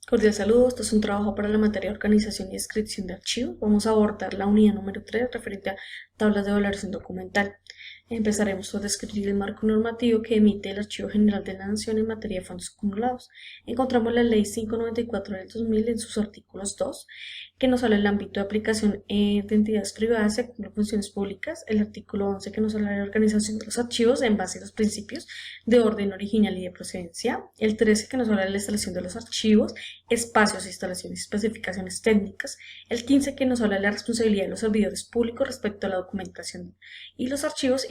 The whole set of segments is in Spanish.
Cordial saludo, esto es un trabajo para la materia de organización y descripción de archivos. Vamos a abordar la unidad número 3 referente a tablas de valoración documental. Empezaremos por describir el marco normativo que emite el Archivo General de la Nación en materia de fondos acumulados. Encontramos la Ley 594 del 2000 en sus artículos 2, que nos habla del ámbito de aplicación de entidades privadas y de funciones públicas, el artículo 11 que nos habla de la organización de los archivos en base a los principios de orden original y de procedencia, el 13 que nos habla de la instalación de los archivos, espacios, instalaciones y especificaciones técnicas, el 15 que nos habla de la responsabilidad de los servidores públicos respecto a la documentación y los archivos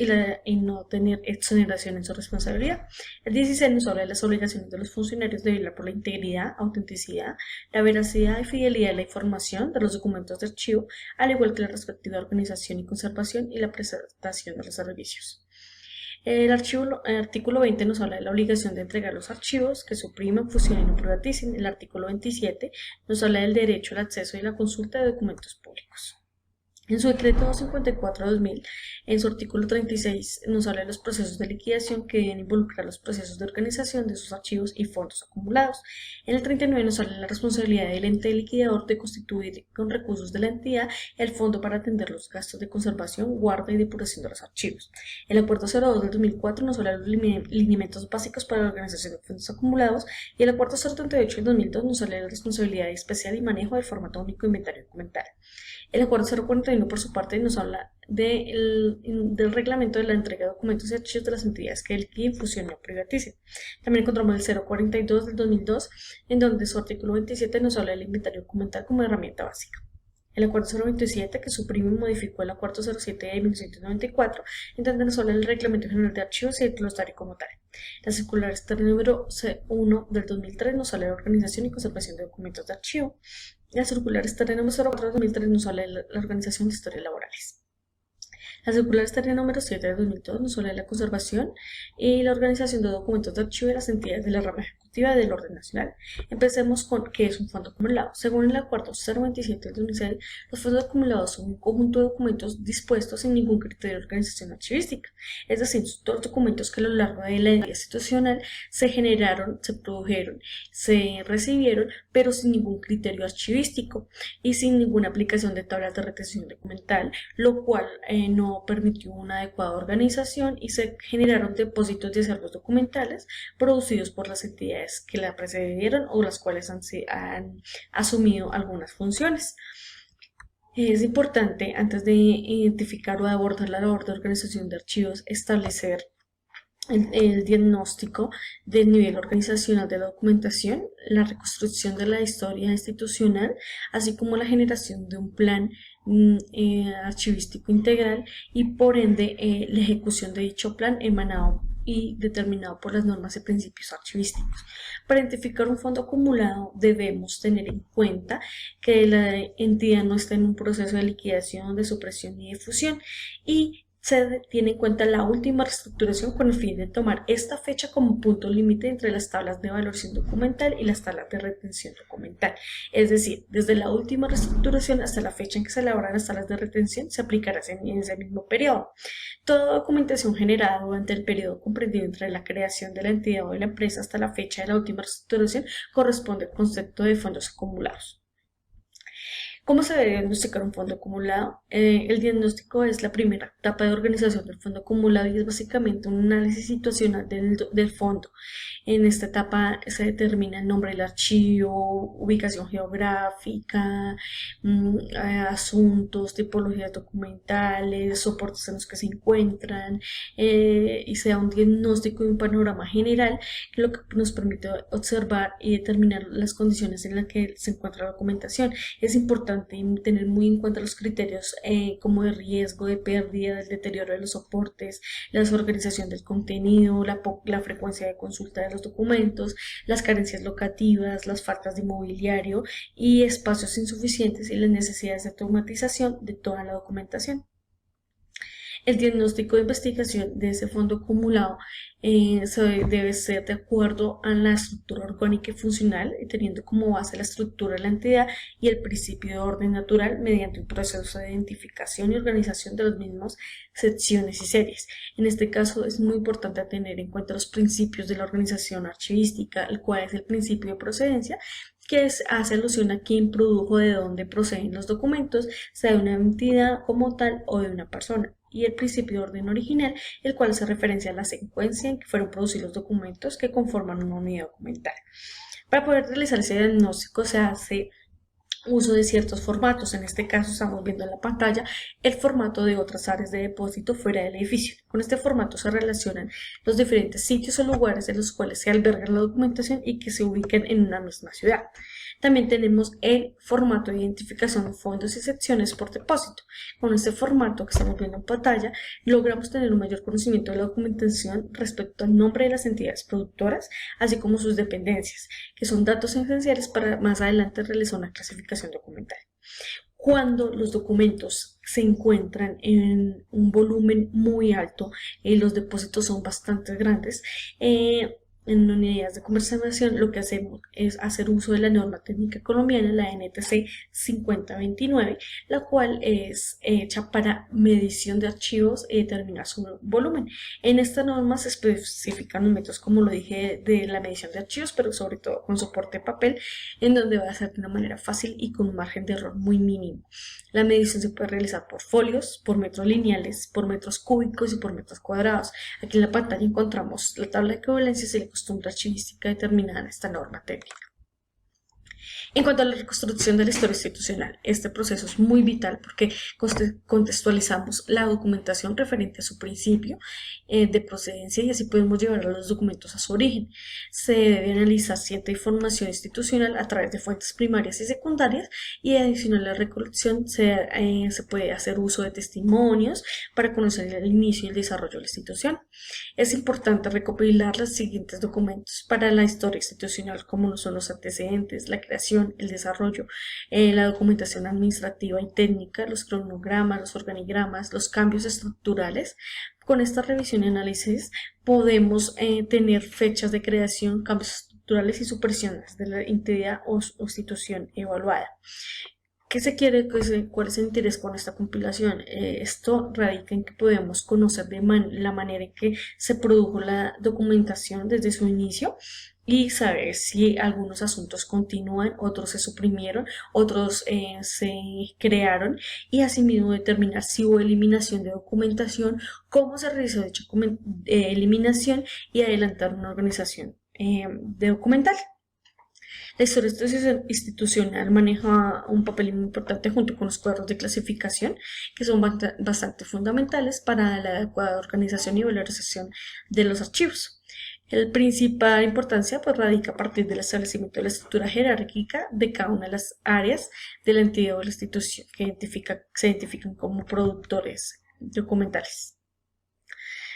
y no tener exoneración en su responsabilidad, el 16 nos habla de las obligaciones de los funcionarios de velar por la integridad, autenticidad, la veracidad y fidelidad de la información de los documentos de archivo, al igual que la respectiva organización y conservación y la prestación de los servicios. El artículo 20 nos habla de la obligación de entregar los archivos que supriman, fusionen o privaticen. El artículo 27 nos habla del derecho al acceso y la consulta de documentos públicos. En su decreto 254/2000, en su artículo 36, nos habla de los procesos de liquidación que deben involucrar los procesos de organización de sus archivos y fondos acumulados. En el 39 nos habla de la responsabilidad del ente liquidador de constituir con recursos de la entidad el fondo para atender los gastos de conservación, guarda y depuración de los archivos. El acuerdo 02 del 2004 nos habla de los lineamientos básicos para la organización de fondos acumulados y el acuerdo 038 del 2002 nos habla de la responsabilidad especial y manejo del formato único de inventario documental. El acuerdo 041 por su parte nos habla del reglamento de la entrega de documentos y archivos de las entidades que liquiden, fusionen o privaticen. También encontramos el 042 del 2002, en donde su artículo 27 nos habla del inventario documental como herramienta básica. El acuerdo 027, que suprime y modificó el acuerdo 07 de 1994, en donde nos habla del reglamento general de archivos y el glosario como tal. La circular externa número 1 del 2003 nos habla de la organización y conservación de documentos de archivo. La circular externa número 04 del 2003 nos habla de la organización de historias laborales. La circular externa número 7 de 2002 nos habla de la conservación y la organización de documentos de archivo de las entidades de la rama ejecutiva del orden nacional. Empecemos con qué es un fondo acumulado. Según el acuerdo 027 del 2006, los fondos acumulados son un conjunto de documentos dispuestos sin ningún criterio de organización archivística, es decir, todos los documentos que a lo largo de la vida institucional se generaron, se produjeron, se recibieron, pero sin ningún criterio archivístico y sin ninguna aplicación de tablas de retención documental, lo cual no permitió una adecuada organización y se generaron depósitos de acervos documentales producidos por las entidades que la precedieron o las cuales han asumido algunas funciones. Es importante, antes de identificar o de abordar la labor de organización de archivos, establecer el diagnóstico del nivel organizacional de la documentación, la reconstrucción de la historia institucional, así como la generación de un plan archivístico integral y por ende la ejecución de dicho plan emanado y determinado por las normas y principios archivísticos. Para identificar un fondo acumulado debemos tener en cuenta que la entidad no está en un proceso de liquidación, de supresión ni de fusión y se tiene en cuenta la última reestructuración con el fin de tomar esta fecha como punto límite entre las tablas de valoración documental y las tablas de retención documental. Es decir, desde la última reestructuración hasta la fecha en que se elaboran las tablas de retención se aplicará en ese mismo periodo. Toda documentación generada durante el periodo comprendido entre la creación de la entidad o de la empresa hasta la fecha de la última reestructuración corresponde al concepto de fondos acumulados. ¿Cómo se debe diagnosticar un fondo acumulado? El diagnóstico es la primera etapa de organización del fondo acumulado y es básicamente un análisis situacional del fondo. En esta etapa se determina el nombre del archivo, ubicación geográfica, asuntos, tipologías documentales, soportes en los que se encuentran y se da un diagnóstico y un panorama general, lo que nos permite observar y determinar las condiciones en las que se encuentra la documentación. Es importante tener muy en cuenta los criterios como de riesgo, de pérdida, del deterioro de los soportes, la desorganización del contenido, la frecuencia de consulta de los documentos, las carencias locativas, las faltas de mobiliario y espacios insuficientes y las necesidades de automatización de toda la documentación. El diagnóstico de investigación de ese fondo acumulado debe ser de acuerdo a la estructura orgánica y funcional, teniendo como base la estructura de la entidad y el principio de orden natural mediante un proceso de identificación y organización de las mismas secciones y series. En este caso es muy importante tener en cuenta los principios de la organización archivística, el cual es el principio de procedencia, que hace alusión a quién produjo, de dónde proceden los documentos, sea de una entidad como tal o de una persona, y el principio de orden original, el cual hace referencia a la secuencia en que fueron producidos los documentos que conforman una unidad documental. Para poder realizar ese diagnóstico se hace uso de ciertos formatos. En este caso estamos viendo en la pantalla el formato de otras áreas de depósito fuera del edificio. Con este formato se relacionan los diferentes sitios o lugares en los cuales se alberga la documentación y que se ubiquen en una misma ciudad. También tenemos el formato de identificación de fondos y secciones por depósito. Con este formato que estamos viendo en pantalla, logramos tener un mayor conocimiento de la documentación respecto al nombre de las entidades productoras, así como sus dependencias, que son datos esenciales para más adelante realizar una clasificación documental. Cuando los documentos se encuentran en un volumen muy alto, los depósitos son bastante grandes, en unidades de conservación, lo que hacemos es hacer uso de la norma técnica colombiana, la NTC 5029, la cual es hecha para medición de archivos y determinar su volumen. En esta norma se especifican los métodos, como lo dije, de la medición de archivos, pero sobre todo con soporte de papel, en donde va a ser de una manera fácil y con un margen de error muy mínimo. La medición se puede realizar por folios, por metros lineales, por metros cúbicos y por metros cuadrados. Aquí en la pantalla encontramos la tabla de equivalencias y la costumbre archivística determinada en esta norma técnica. En cuanto a la reconstrucción de la historia institucional, este proceso es muy vital porque contextualizamos la documentación referente a su principio de procedencia y así podemos llevar a los documentos a su origen. Se debe analizar cierta información institucional a través de fuentes primarias y secundarias, y adicional a la recolección se puede hacer uso de testimonios para conocer el inicio y el desarrollo de la institución. Es importante recopilar los siguientes documentos para la historia institucional, como son los antecedentes, la creación, el desarrollo, la documentación administrativa y técnica, los cronogramas, los organigramas, los cambios estructurales. Con esta revisión y análisis podemos tener fechas de creación, cambios estructurales y supresiones de la entidad o institución evaluada. ¿Qué se quiere? ¿Cuál es el interés con esta compilación? Esto radica en que podemos conocer la manera en que se produjo la documentación desde su inicio y saber si algunos asuntos continúan, otros se suprimieron, otros se crearon, y asimismo determinar si hubo eliminación de documentación, cómo se realizó dicha eliminación y adelantar una organización de documental. La historia institucional maneja un papel muy importante junto con los cuadros de clasificación, que son bastante fundamentales para la adecuada organización y valorización de los archivos. La principal importancia radica a partir del establecimiento de la estructura jerárquica de cada una de las áreas de la entidad o la institución que se identifican como productores documentales.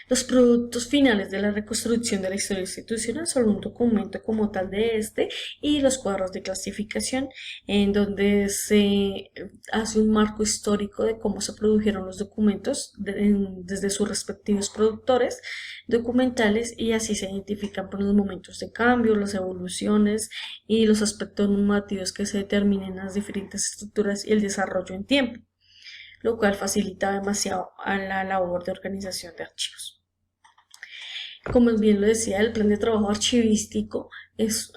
Los productos finales de la reconstrucción de la historia institucional son un documento como tal de este y los cuadros de clasificación, en donde se hace un marco histórico de cómo se produjeron los documentos desde sus respectivos productores documentales, y así se identifican por los momentos de cambio, las evoluciones y los aspectos normativos que se determinen en las diferentes estructuras y el desarrollo en tiempo, lo cual facilita demasiado a la labor de organización de archivos. Como bien lo decía, el plan de trabajo archivístico es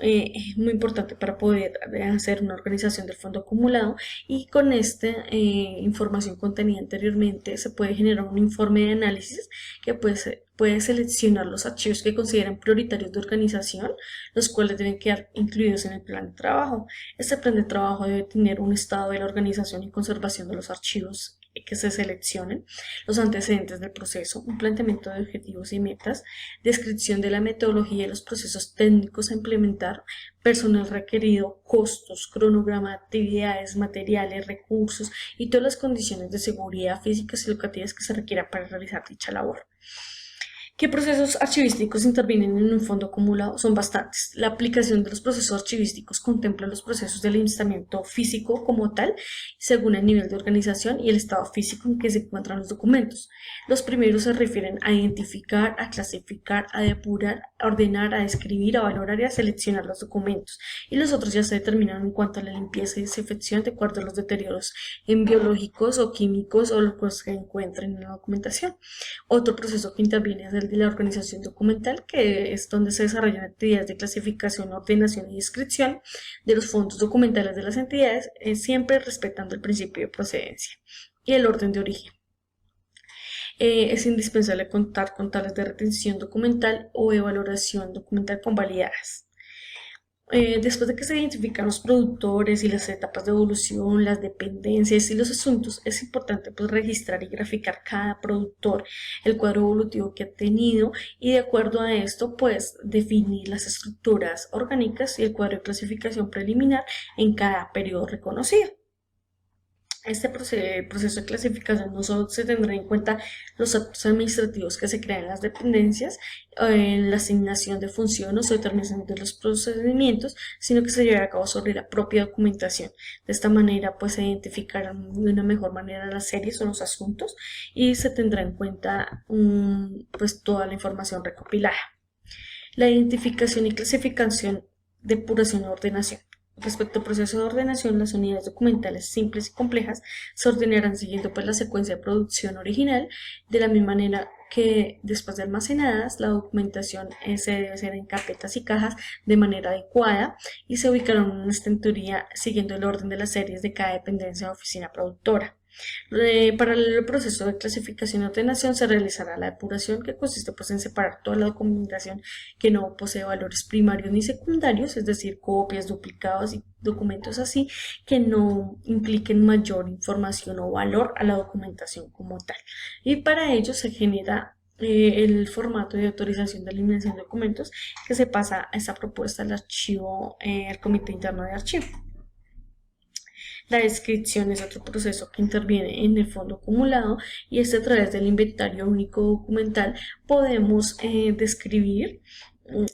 muy importante para poder hacer una organización del fondo acumulado, y con esta información contenida anteriormente se puede generar un informe de análisis que puede seleccionar los archivos que consideren prioritarios de organización, los cuales deben quedar incluidos en el plan de trabajo. Este plan de trabajo debe tener un estado de la organización y conservación de los archivos que se seleccionen, los antecedentes del proceso, un planteamiento de objetivos y metas, descripción de la metodología y los procesos técnicos a implementar, personal requerido, costos, cronograma de actividades, materiales, recursos y todas las condiciones de seguridad físicas y locativas que se requieran para realizar dicha labor. ¿Qué procesos archivísticos intervienen en un fondo acumulado? Son bastantes. La aplicación de los procesos archivísticos contempla los procesos de almacenamiento físico como tal, según el nivel de organización y el estado físico en que se encuentran los documentos. Los primeros se refieren a identificar, a clasificar, a depurar, a ordenar, a describir, a valorar y a seleccionar los documentos. Y los otros ya se determinan en cuanto a la limpieza y desinfección de acuerdo a los deterioros en biológicos o químicos o los que se encuentren en la documentación. Otro proceso que interviene es el de la organización documental, que es donde se desarrollan actividades de clasificación, ordenación y descripción de los fondos documentales de las entidades, siempre respetando el principio de procedencia y el orden de origen. Es indispensable contar con tablas de retención documental o de valoración documental convalidadas. Después de que se identifican los productores y las etapas de evolución, las dependencias y los asuntos, es importante pues registrar y graficar cada productor, el cuadro evolutivo que ha tenido y de acuerdo a esto pues definir las estructuras orgánicas y el cuadro de clasificación preliminar en cada periodo reconocido. Este proceso de clasificación no solo se tendrá en cuenta los actos administrativos que se crean en las dependencias, en la asignación de funciones o determinación de los procedimientos, sino que se llevará a cabo sobre la propia documentación. De esta manera, pues se identificarán de una mejor manera las series o los asuntos y se tendrá en cuenta pues toda la información recopilada. La identificación y clasificación, depuración y ordenación. Respecto al proceso de ordenación, las unidades documentales simples y complejas se ordenarán siguiendo pues la secuencia de producción original, de la misma manera que después de almacenadas, la documentación se debe hacer en carpetas y cajas de manera adecuada y se ubicará en una estantería siguiendo el orden de las series de cada dependencia o oficina productora. Para el proceso de clasificación y ordenación se realizará la depuración, que consiste pues en separar toda la documentación que no posee valores primarios ni secundarios, es decir, copias, duplicados y documentos así que no impliquen mayor información o valor a la documentación como tal. Y para ello se genera el formato de autorización de eliminación de documentos que se pasa a esta propuesta al archivo, al comité interno de archivo. La descripción es otro proceso que interviene en el fondo acumulado y es a través del inventario único documental podemos describir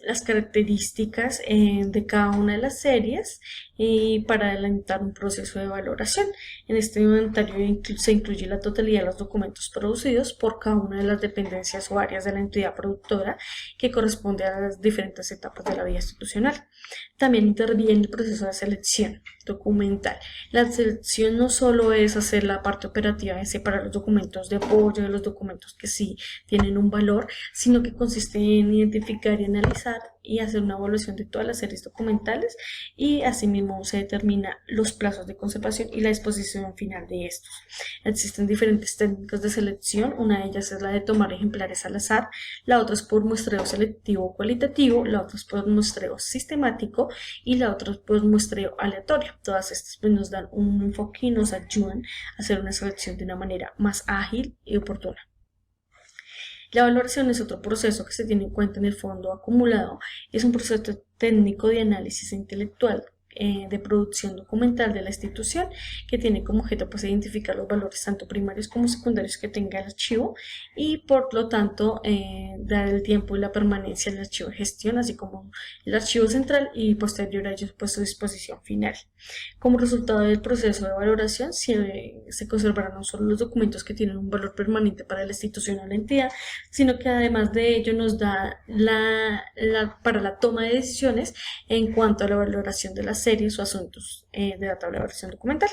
las características de cada una de las series y para adelantar un proceso de valoración. En este inventario se incluye la totalidad de los documentos producidos por cada una de las dependencias o áreas de la entidad productora que corresponde a las diferentes etapas de la vida institucional. También interviene el proceso de selección documental. La selección no solo es hacer la parte operativa de separar los documentos de apoyo de los documentos que sí tienen un valor, sino que consiste en identificar y analizar y hacer una evaluación de todas las series documentales y asimismo se determina los plazos de conservación y la disposición final de estos. Existen diferentes técnicas de selección, una de ellas es la de tomar ejemplares al azar, la otra es por muestreo selectivo o cualitativo, la otra es por muestreo sistemático y la otra es por muestreo aleatorio. Todas estas pues, nos dan un enfoque y nos ayudan a hacer una selección de una manera más ágil y oportuna. La valoración es otro proceso que se tiene en cuenta en el fondo acumulado. Es un proceso técnico de análisis intelectual de producción documental de la institución que tiene como objeto pues identificar los valores tanto primarios como secundarios que tenga el archivo y por lo tanto dar el tiempo y la permanencia del archivo de gestión así como el archivo central y posterior a ello pues su disposición final. Como resultado del proceso de valoración se conservarán no solo los documentos que tienen un valor permanente para la institución o la entidad, sino que además de ello nos da para la toma de decisiones en cuanto a la valoración de las series o asuntos de la tabla de valoración documental.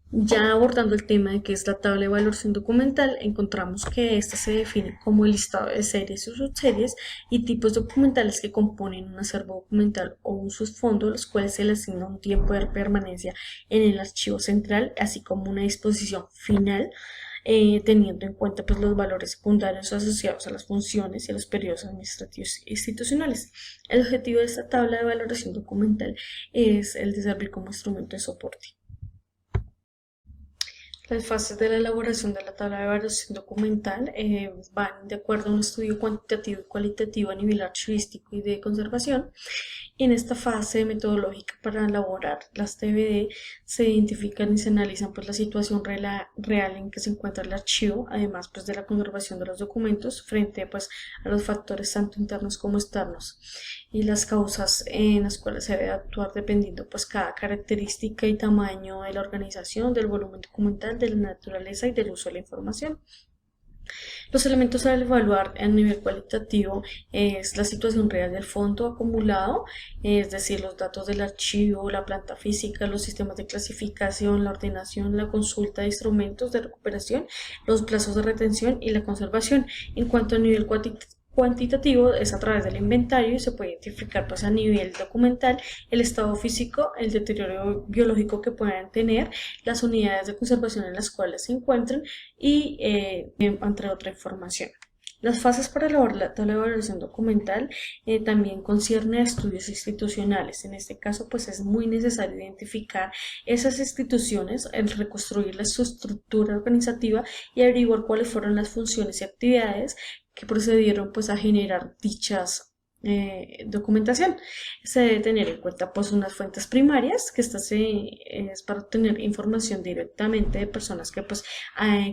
Ya abordando el tema de qué es la tabla de valoración documental, encontramos que esta se define como el listado de series o subseries y tipos documentales que componen un acervo documental o un subfondo, a los cuales se le asigna un tiempo de permanencia en el archivo central, así como una disposición final, teniendo en cuenta pues, los valores secundarios asociados a las funciones y a los periodos administrativos e institucionales. El objetivo de esta tabla de valoración documental es el de servir como instrumento de soporte. Las fases de la elaboración de la tabla de valoración documental van de acuerdo a un estudio cuantitativo y cualitativo a nivel archivístico y de conservación En esta fase metodológica para elaborar las TBD se identifican y se analizan pues la situación real en que se encuentra el archivo, además pues de la conservación de los documentos frente pues a los factores tanto internos como externos y las causas en las cuales se debe actuar dependiendo pues cada característica y tamaño de la organización, del volumen documental, de la naturaleza y del uso de la información. Los elementos a evaluar a nivel cualitativo es la situación real del fondo acumulado, es decir, los datos del archivo, la planta física, los sistemas de clasificación, la ordenación, la consulta de instrumentos de recuperación, los plazos de retención y la conservación. En cuanto a nivel cuantitativo es a través del inventario y se puede identificar pues a nivel documental el estado físico, el deterioro biológico que puedan tener, las unidades de conservación en las cuales se encuentren y entre otra información. Las fases para elaborar la tabla de evaluación documental también concierne a estudios institucionales. En este caso, pues es muy necesario identificar esas instituciones, reconstruirles su estructura organizativa y averiguar cuáles fueron las funciones y actividades que procedieron pues a generar dichas documentación. Se debe tener en cuenta pues unas fuentes primarias, que estas es para obtener información directamente de personas que pues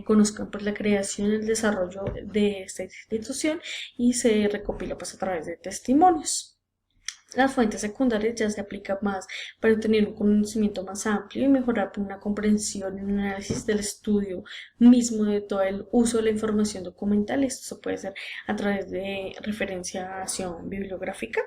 conozcan pues la creación y el desarrollo de esta institución y se recopila pues a través de testimonios. Las fuentes secundarias ya se aplican más para tener un conocimiento más amplio y mejorar una comprensión y un análisis del estudio mismo de todo el uso de la información documental. Esto se puede hacer a través de referenciación bibliográfica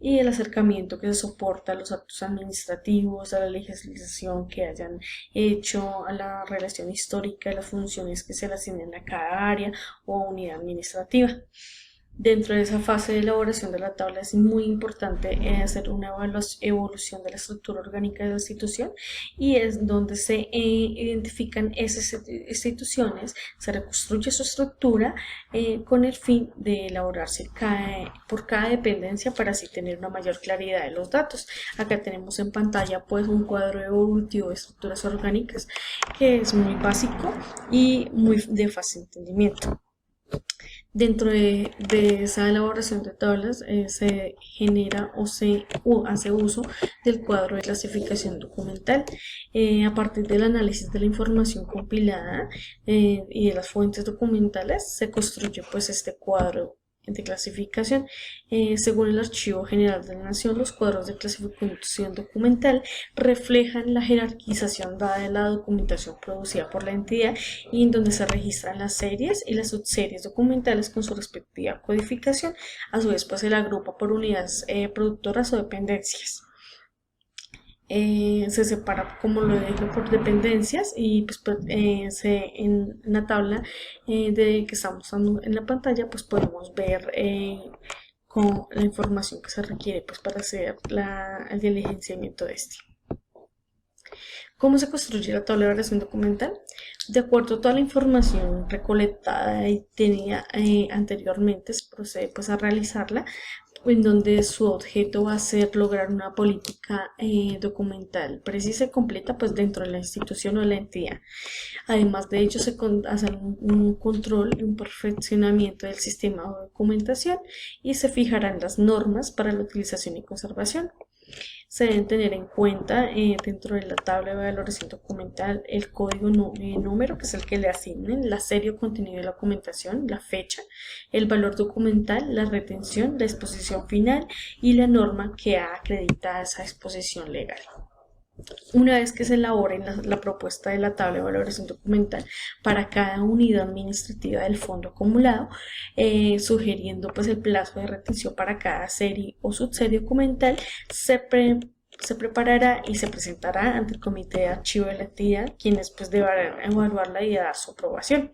y el acercamiento que se soporta a los actos administrativos, a la legislación que hayan hecho, a la relación histórica de las funciones que se le asignen a cada área o unidad administrativa. Dentro de esa fase de elaboración de la tabla es muy importante hacer una evolución de la estructura orgánica de la institución y es donde se identifican esas instituciones, se reconstruye su estructura con el fin de elaborarse por cada dependencia para así tener una mayor claridad de los datos. Acá tenemos en pantalla pues un cuadro evolutivo de estructuras orgánicas que es muy básico y muy de fácil entendimiento. Dentro de esa elaboración de tablas se genera o se hace uso del cuadro de clasificación documental. A partir del análisis de la información compilada y de las fuentes documentales se construye pues este cuadro de clasificación. Según el Archivo General de la Nación, los cuadros de clasificación documental reflejan la jerarquización dada de la documentación producida por la entidad y en donde se registran las series y las subseries documentales con su respectiva codificación. A su vez, pues se la agrupa por unidades productoras o dependencias. Se separa, como lo dije, por dependencias y pues, en la tabla de que estamos usando en la pantalla pues podemos ver con la información que se requiere pues para hacer el diligenciamiento de este. ¿Cómo se construye la tabla de evaluación documental? De acuerdo a toda la información recolectada y tenida anteriormente, se procede pues a realizarla, en donde su objeto va a ser lograr una política documental precisa y completa pues dentro de la institución o de la entidad. Además de ello, se hace un control y un perfeccionamiento del sistema de documentación y se fijarán las normas para la utilización y conservación. Se deben tener en cuenta dentro de la tabla de valoración documental el código número, que es el que le asignen, la serie o contenido de la documentación, la fecha, el valor documental, la retención, la exposición final y la norma que ha acreditado esa exposición legal. Una vez que se elabore la propuesta de la tabla de valoración documental para cada unidad administrativa del fondo acumulado, sugiriendo pues el plazo de retención para cada serie o subserie documental, se preparará y se presentará ante el comité de archivo de la entidad, quienes pues deberán evaluarla y dar su aprobación.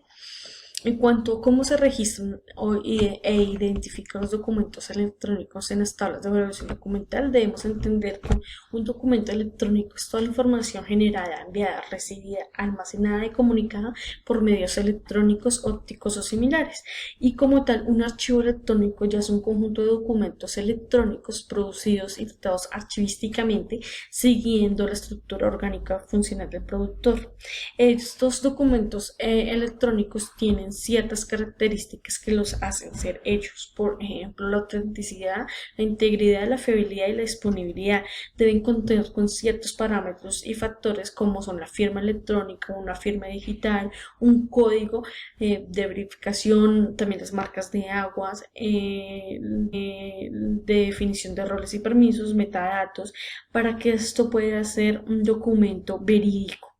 En cuanto a cómo se registran e identifican los documentos electrónicos en las tablas de evaluación documental, debemos entender que un documento electrónico es toda la información generada, enviada, recibida, almacenada y comunicada por medios electrónicos, ópticos o similares. Y como tal, un archivo electrónico ya es un conjunto de documentos electrónicos producidos y tratados archivísticamente siguiendo la estructura orgánica funcional del productor. Estos documentos electrónicos tienen ciertas características que los hacen ser ellos. Por ejemplo, la autenticidad, la integridad, la fiabilidad y la disponibilidad deben contener con ciertos parámetros y factores como son la firma electrónica, una firma digital, un código de verificación, también las marcas de aguas, de definición de roles y permisos, metadatos, para que esto pueda ser un documento verídico.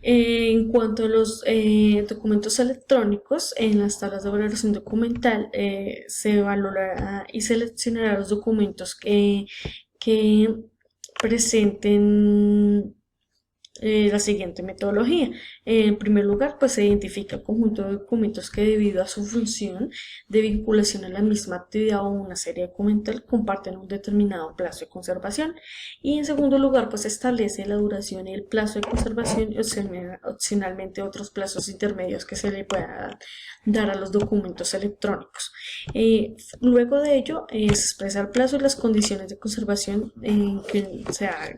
En cuanto a los documentos electrónicos, en las tablas de valoración documental se valorará y seleccionará los documentos que presenten la siguiente metodología. En primer lugar, pues se identifica el conjunto de documentos que, debido a su función de vinculación a la misma actividad o una serie documental, comparten un determinado plazo de conservación. Y en segundo lugar, pues se establece la duración y el plazo de conservación y opcionalmente otros plazos intermedios que se le puedan dar a los documentos electrónicos. Luego de ello, se expresa el plazo y las condiciones de conservación en que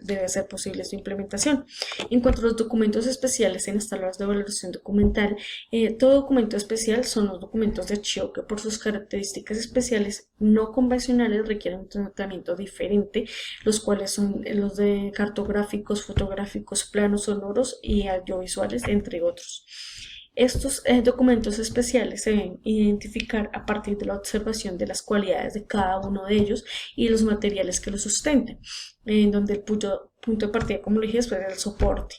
debe ser posible su implementación. En cuanto a los documentos especiales en las tablas de valoración documental, todo documento especial son los documentos de archivo que, por sus características especiales no convencionales, requieren un tratamiento diferente, los cuales son los de cartográficos, fotográficos, planos sonoros y audiovisuales, entre otros. Estos documentos especiales se deben identificar a partir de la observación de las cualidades de cada uno de ellos y los materiales que los sustenten, en donde el punto de partida, como lo dije, es el soporte.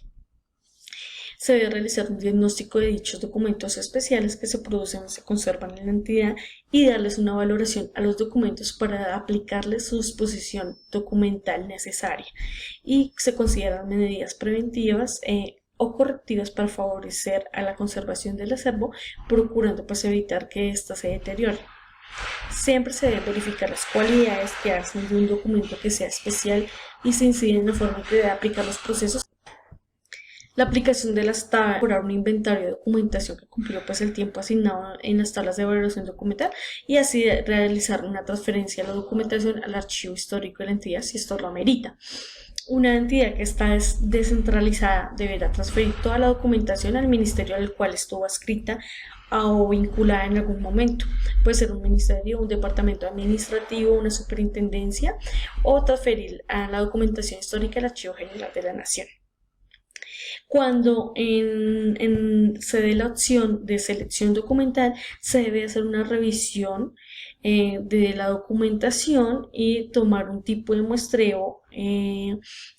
Se debe realizar un diagnóstico de dichos documentos especiales que se producen y se conservan en la entidad y darles una valoración a los documentos para aplicarles su disposición documental necesaria, y se consideran medidas preventivas o correctivas para favorecer a la conservación del acervo, procurando pues evitar que ésta se deteriore. Siempre se deben verificar las cualidades que hacen de un documento que sea especial y se incide en la forma que debe aplicar los procesos. La aplicación de las tablas para un inventario de documentación que cumplió pues el tiempo asignado en las tablas de valoración documental, y así realizar una transferencia de la documentación al archivo histórico de la entidad si esto lo amerita. Una entidad que está descentralizada deberá transferir toda la documentación al ministerio al cual estuvo adscrita o vinculada en algún momento. Puede ser un ministerio, un departamento administrativo, una superintendencia, o transferir a la documentación histórica al Archivo General de la Nación. Cuando se dé la opción de selección documental, se debe hacer una revisión de la documentación y tomar un tipo de muestreo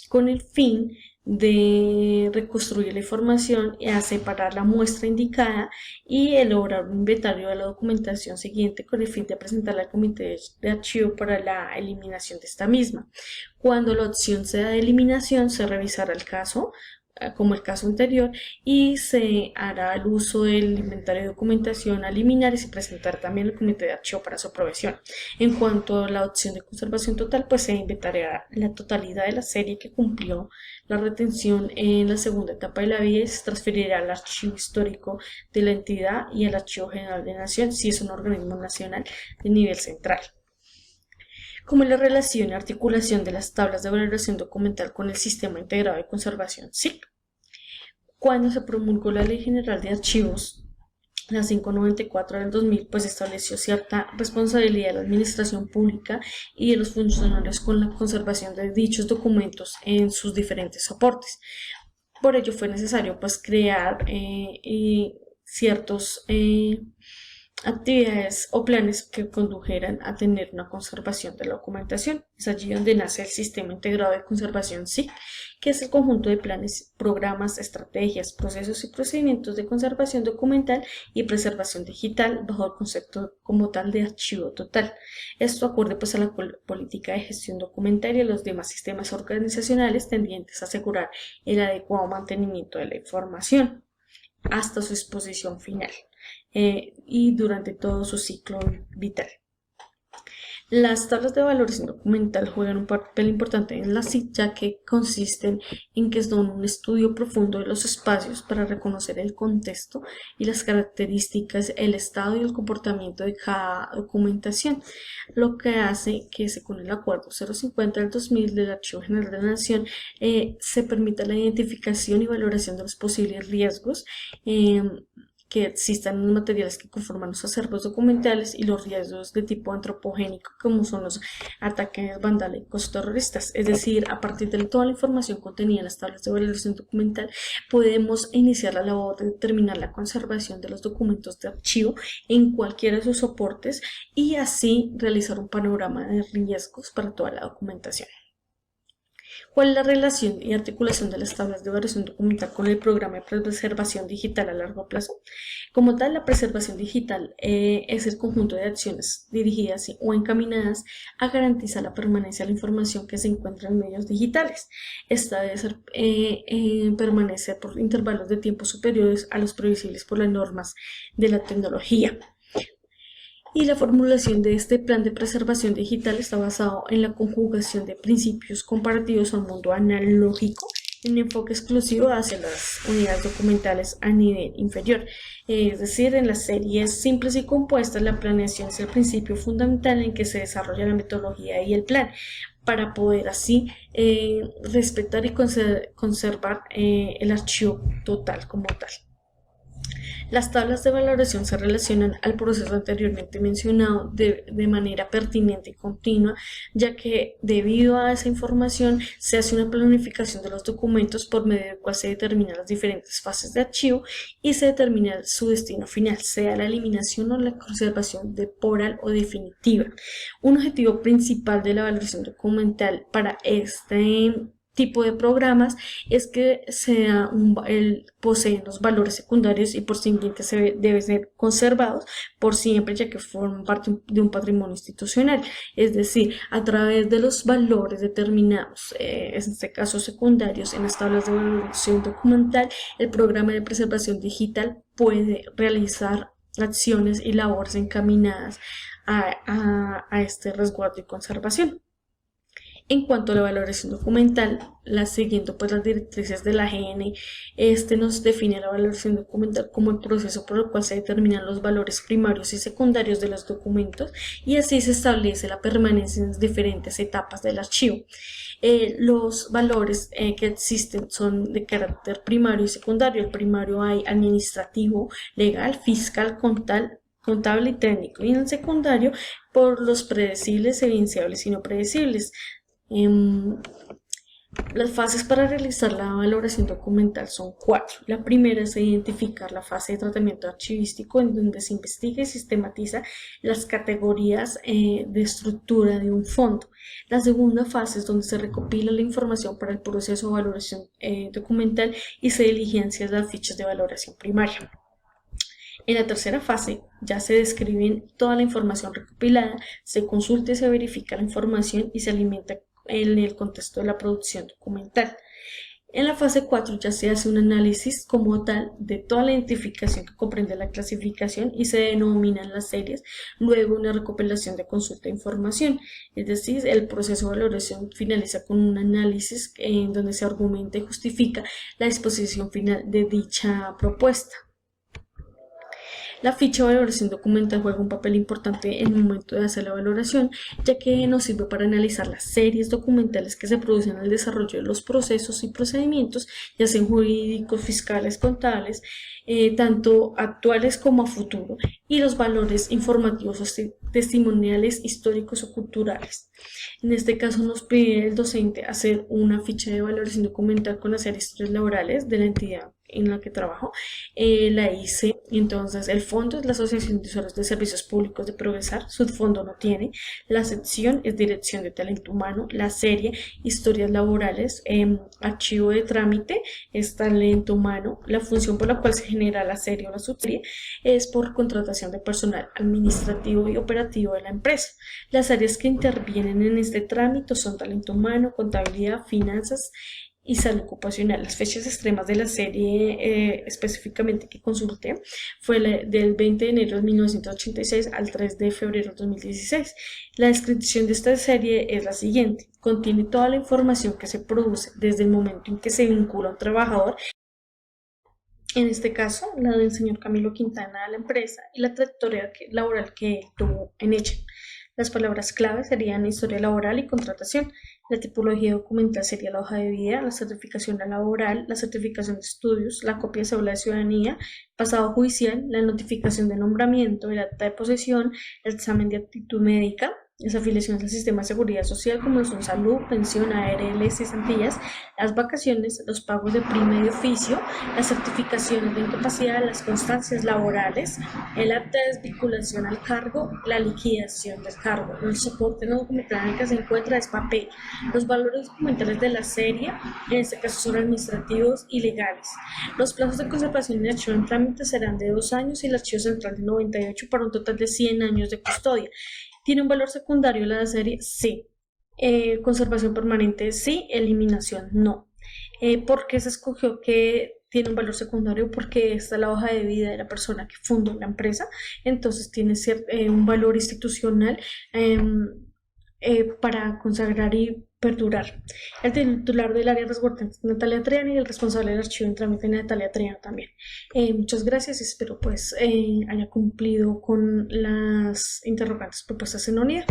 con el fin de reconstruir la información y a separar la muestra indicada y elaborar un inventario de la documentación siguiente con el fin de presentarla al comité de archivo para la eliminación de esta misma. Cuando la opción sea de eliminación, se revisará el caso, como el caso anterior, y se hará el uso del inventario de documentación a eliminar y se presentará también al comité de archivo para su aprobación. En cuanto a la opción de conservación total, pues se inventariará la totalidad de la serie que cumplió la retención en la segunda etapa de la vía y se transferirá al archivo histórico de la entidad y al Archivo General de la Nación si es un organismo nacional de nivel central. Como la relación y articulación de las tablas de valoración documental con el Sistema Integrado de Conservación SIC. Cuando se promulgó la Ley General de Archivos, la 594 del 2000, pues estableció cierta responsabilidad de la administración pública y de los funcionarios con la conservación de dichos documentos en sus diferentes soportes. Por ello fue necesario pues crear ciertos actividades o planes que condujeran a tener una conservación de la documentación. Es allí donde nace el Sistema Integrado de Conservación SIC, que es el conjunto de planes, programas, estrategias, procesos y procedimientos de conservación documental y preservación digital bajo el concepto como tal de archivo total. Esto acorde pues a la política de gestión documental y a los demás sistemas organizacionales tendientes a asegurar el adecuado mantenimiento de la información hasta su exposición final y durante todo su ciclo vital. Las tablas de valoración documental juegan un papel importante en la CIT, ya que consisten en que son un estudio profundo de los espacios para reconocer el contexto y las características, el estado y el comportamiento de cada documentación, lo que hace que, según el Acuerdo 050 del 2000 del Archivo General de la Nación, se permita la identificación y valoración de los posibles riesgos que existan en los materiales que conforman los acervos documentales y los riesgos de tipo antropogénico, como son los ataques vandálicos terroristas. Es decir, a partir de toda la información contenida en las tablas de valoración documental, podemos iniciar la labor de determinar la conservación de los documentos de archivo en cualquiera de sus soportes y así realizar un panorama de riesgos para toda la documentación. ¿Cuál es la relación y articulación de las tablas de valoración documental con el programa de preservación digital a largo plazo? Como tal, la preservación digital es el conjunto de acciones dirigidas o encaminadas a garantizar la permanencia de la información que se encuentra en medios digitales. Esta debe ser, permanecer por intervalos de tiempo superiores a los previsibles por las normas de la tecnología. Y la formulación de este plan de preservación digital está basado en la conjugación de principios comparativos al mundo analógico en un enfoque exclusivo hacia las unidades documentales a nivel inferior. Es decir, en las series simples y compuestas, la planeación es el principio fundamental en que se desarrolla la metodología y el plan, para poder así respetar y conservar el archivo total como tal. Las tablas de valoración se relacionan al proceso anteriormente mencionado de manera pertinente y continua, ya que debido a esa información se hace una planificación de los documentos por medio del cual se determinan las diferentes fases de archivo y se determina su destino final, sea la eliminación o la conservación temporal o definitiva. Un objetivo principal de la valoración documental para este tipo de programas es que poseen los valores secundarios y por siguiente deben ser conservados por siempre, ya que forman parte de un patrimonio institucional. Es decir, a través de los valores determinados, en este caso secundarios, en las tablas de valoración documental, el programa de preservación digital puede realizar acciones y labores encaminadas a este resguardo y conservación. En cuanto a la valoración documental, siguiendo pues las directrices de la GN, nos define la valoración documental como el proceso por el cual se determinan los valores primarios y secundarios de los documentos y así se establece la permanencia en las diferentes etapas del archivo. Los valores que existen son de carácter primario y secundario. El primario hay administrativo, legal, fiscal, contable y técnico, y en el secundario por los predecibles, evidenciables y no predecibles. Las fases para realizar la valoración documental son 4. La primera es identificar la fase de tratamiento archivístico, en donde se investiga y sistematiza las categorías de estructura de un fondo. La segunda fase es donde se recopila la información para el proceso de valoración documental y se diligencian las fichas de valoración primaria. En la tercera fase ya se describe toda la información recopilada, se consulta y se verifica la información y se alimenta en el contexto de la producción documental. En la fase 4 ya se hace un análisis como tal de toda la identificación que comprende la clasificación y se denominan las series, luego una recopilación de consulta de información, es decir, el proceso de valoración finaliza con un análisis en donde se argumenta y justifica la disposición final de dicha propuesta. La ficha de valoración documental juega un papel importante en el momento de hacer la valoración, ya que nos sirve para analizar las series documentales que se producen al desarrollo de los procesos y procedimientos, ya sean jurídicos, fiscales, contables, tanto actuales como a futuro, y los valores informativos testimoniales, históricos o culturales. En este caso nos pide el docente hacer una ficha de valoración documental con las historias laborales de la entidad en la que trabajo. La hice, entonces el fondo es la Asociación de Usuarios de Servicios Públicos de Progresar, su fondo no tiene, la sección es Dirección de Talento Humano, la serie Historias Laborales, archivo de trámite es Talento Humano, la función por la cual se genera la serie o la subserie es por contratación de personal administrativo y operativo de la empresa. Las áreas que intervienen en este trámite son Talento Humano, Contabilidad, Finanzas, y salud ocupacional. Las fechas extremas de la serie específicamente que consulté fue del 20 de enero de 1986 al 3 de febrero de 2016. La descripción de esta serie es la siguiente. Contiene toda la información que se produce desde el momento en que se vincula a un trabajador, en este caso la del señor Camilo Quintana a la empresa y la trayectoria laboral que él tuvo en ella. Las palabras clave serían historia laboral y contratación. La tipología documental sería la hoja de vida, la certificación laboral, la certificación de estudios, la copia de cédula de ciudadanía, pasado judicial, la notificación de nombramiento, el acta de posesión, el examen de aptitud médica, las afiliaciones al sistema de seguridad social como lo son salud, pensión, ARL, cesantías, las vacaciones, los pagos de prima y de oficio, las certificaciones de incapacidad, las constancias laborales, el acta de desvinculación al cargo, la liquidación del cargo. El soporte no documental en el que se encuentra es papel. Los valores documentales de la serie, en este caso son administrativos y legales. Los plazos de conservación del archivo en trámite serán de 2 años y el archivo central de 98 para un total de 100 años de custodia. ¿Tiene un valor secundario la serie? Sí. Conservación permanente, sí. Eliminación, no. ¿Por qué se escogió que tiene un valor secundario? Porque esta es la hoja de vida de la persona que fundó la empresa, entonces tiene un valor institucional para consagrar y perdurar. El titular del área resguardante es Natalia Triana y el responsable del archivo en trámite es Natalia Triana también. Muchas gracias y espero pues haya cumplido con las interrogantes propuestas en la unidad.